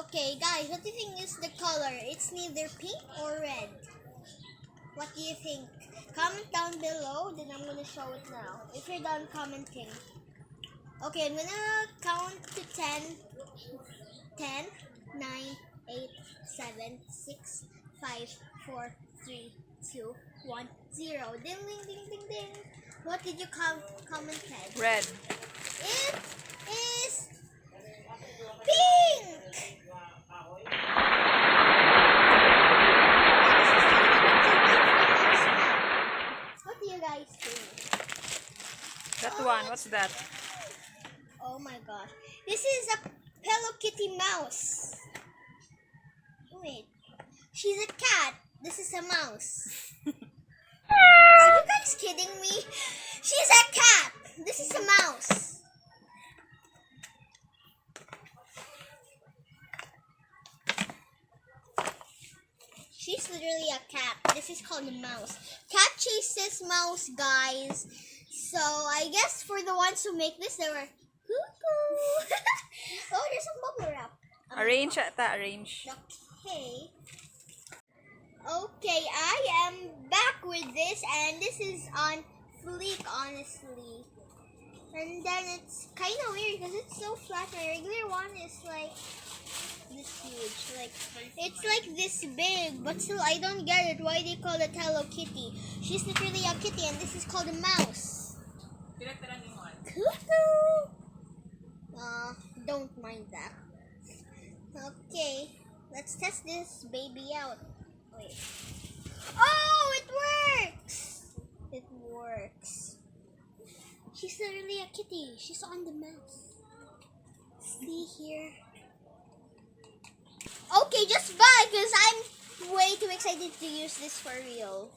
Okay, guys, what do you think is the color? It's neither pink or red. What do you think? Comment down below, then I'm gonna show it now. If you're done commenting. Okay, I'm gonna count to 10. 10, 9, 8, 7, 6, 5, 4, 3, 2, 1, 0. Ding, ding, ding, ding, ding. What did you comment, Ted? Red. It is pink! What do you guys think? That one, what's that? Oh my gosh. This is a Hello Kitty mouse. Wait. She's a cat. This is a mouse. Are you guys kidding me? She's a cat. This is a mouse. She's literally a cat. This is called a mouse. Cat chases mouse, guys. So I guess for the ones who make this, they were cuckoo. Oh, there's some bubble wrap. Arrange ata, arrange. Okay. Okay, I am back with this, and this is on fleek, honestly. And then it's kind of weird because it's so flat. My regular one is like this huge. Like, it's like this big, but still I don't get it why they call it Hello Kitty. She's literally a kitty, and this is called a mouse. Cuckoo! Don't mind that. Okay, let's test this baby out. Wait. Oh, it works! It works. She's literally a kitty. She's on the mouse. See here. Okay, just bye, because I'm way too excited to use this for real.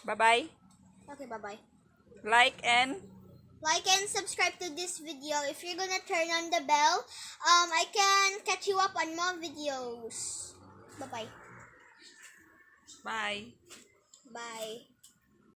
Bye-bye. Okay, bye-bye. Like and Subscribe to this video. If you're gonna turn on the bell, I can catch you up on more videos. Bye-bye. bye. Bye.